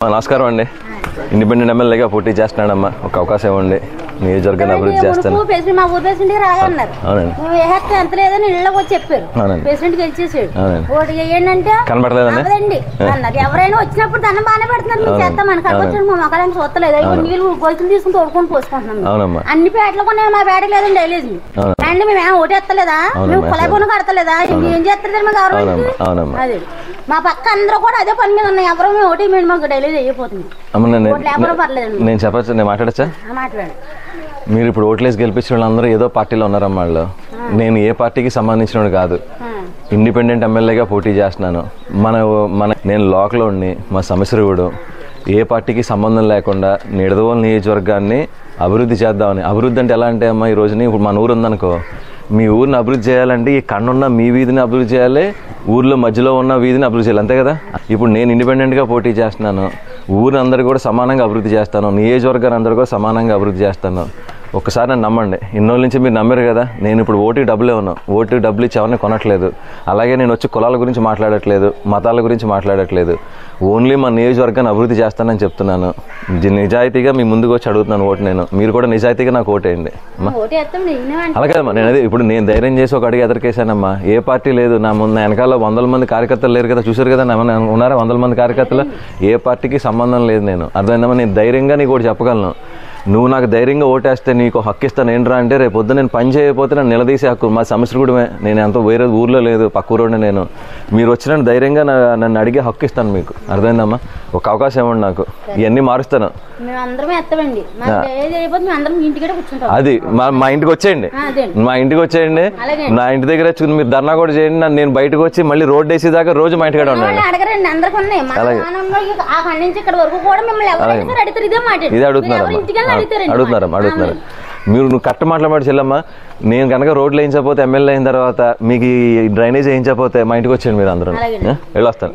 నమస్కారం అండి. ఇండిపెండెంట్ ఎమ్మెల్యేగా పోటీ చేస్తున్నాడమ్మా, ఒక అవకాశం ఇవ్వండి. నియోజకవర్గాన్ని అభివృద్ధి చేస్తాను. మా ఊరు ప్రెసిడెంట్ రాగన్నారు, ఎంత లేదని ఇళ్ళకి వచ్చి చెప్పారు. ప్రెసిడెంట్ గెలిచేసాడు. ఓటు ఏంటంటే కనబడలేదండి అన్నారు. ఎవరైనా వచ్చినప్పుడు దండం బాగానే పెడుతున్నారు, మేము చేస్తాం. మన కాడ వచ్చి మా మొక్కలని చూస్తలేదు. నీళ్ళు గొలుసులు తీసుకుని తోడుకొని పోసుకుంటున్నాం. అన్ని పేటలు కూడా మా పేటకు లేదండి డైలీజ్ అండి. మేము ఓటేస్తలేదా, మేము కులాయి కడతలేదా, ఏం చేస్తారు మా గవర్నమెంట్? అదే మా పక్క అందరూ కూడా అదే పని మీద ఉన్నాయి. ఎవరో మేము ఓటీ మేము మాకు డైలీజ్ అయిపోతుంది. నేను చెప్పచ్చు, నేను మాట్లాడచ్చా? మాట్లాడు. మీరు ఇప్పుడు ఓట్లేసి గెలిపించిన వాళ్ళందరూ ఏదో పార్టీలో ఉన్నారమ్మా. వాళ్ళు నేను ఏ పార్టీకి సంబంధించిన కాదు, ఇండిపెండెంట్ ఎమ్మెల్యేగా పోటీ చేస్తున్నాను. నేను లోకల్ ఉండి మా సమస్యరుడు ఏ పార్టీకి సంబంధం లేకుండా నిడదవోలు నియోజకవర్గాన్ని అభివృద్ధి చేద్దామని. అభివృద్ధి అంటే ఎలా అంటే అమ్మా, ఈ రోజుని ఇప్పుడు మన ఊరు ఉందనుకో, మీ ఊరిని అభివృద్ధి చేయాలంటే ఈ కన్నున్న మీ వీధిని అభివృద్ధి చేయాలి, ఊర్లో మధ్యలో ఉన్న వీధిని అభివృద్ధి చేయాలి, అంతే కదా. ఇప్పుడు నేను ఇండిపెండెంట్గా పోటీ చేస్తున్నాను, ఊరిని అందరూ కూడా సమానంగా అభివృద్ధి చేస్తాను, నియోజకవర్గాన్ని అందరూ కూడా సమానంగా అభివృద్ధి చేస్తాను. ఒక్కసారి నన్ను నమ్మండి. ఇన్నోళ్ళ నుంచి మీరు నమ్మారు కదా. నేను ఇప్పుడు ఓటుకి డబ్బులే ఉన్నాను, ఓటుకి డబ్బులు ఇచ్చి ఎవరిని కొనట్లేదు. అలాగే నేను వచ్చి కులాల గురించి మాట్లాడట్లేదు, మతాల గురించి మాట్లాడట్లేదు. ఓన్లీ మా నియోజకవర్గాన్ని అభివృద్ధి చేస్తానని చెప్తున్నాను. నిజాయితీగా మీ ముందుకు వచ్చి అడుగుతున్నాను ఓటు. నేను మీరు కూడా నిజాయితీగా నాకు ఓటేయండి. అలాగేమ్మా, నేను అదే ఇప్పుడు నేను ధైర్యం చేసి ఒక అడిగి ఎదరికేసానమ్మా. ఏ పార్టీ లేదు నా ముందు, వెనకాల 100 మంది కార్యకర్తలు లేరు కదా, చూసారు కదా, ఉన్నారా 100 మంది కార్యకర్తలు. ఏ పార్టీకి సంబంధం లేదు. నేను అర్థమైందమ్మా. నేను ధైర్యంగా నీకు ఒకటి చెప్పగలను. నువ్వు నాకు ధైర్యంగా ఓటేస్తే నీకు హక్కు ఇస్తాను. ఏంట్రా అంటే, రేపు పొద్దు నేను పని చేయకపోతే నన్ను నిలదీసే హక్కు. మా సమస్య కూడా నేను ఎంతో వేరే ఊర్లో లేదు, పక్క ఊరోనే నేను. మీరు వచ్చిన ధైర్యంగా నన్ను అడిగే హక్కు ఇస్తాను మీకు. అర్థమైందమ్మా. ఒక అవకాశం ఇవ్వండి నాకు, ఇవన్నీ మారుస్తాను. అది మా ఇంటికి వచ్చేయండి, మా ఇంటికి వచ్చేయండి. నా ఇంటి దగ్గర వచ్చి మీరు ధర్నా కూడా చేయండి. నేను బయటకు వచ్చి మళ్ళీ రోడ్డు వేసేదాకా రోజు మా ఇంటికాడ ఉండండి. ఇదే అడుగుతున్నారు. మీరు నువ్వు కరెక్ట్ మాట్లాడి చెల్లమ్మా. నేను కనుక రోడ్లు వేయించకపోతే, ఎమ్మెల్యే అయిన తర్వాత మీకు ఈ డ్రైనేజ్ వేయించకపోతే మా ఇంటికి వచ్చేయండి మీరు అందరూ. వెళ్ళొస్తాను.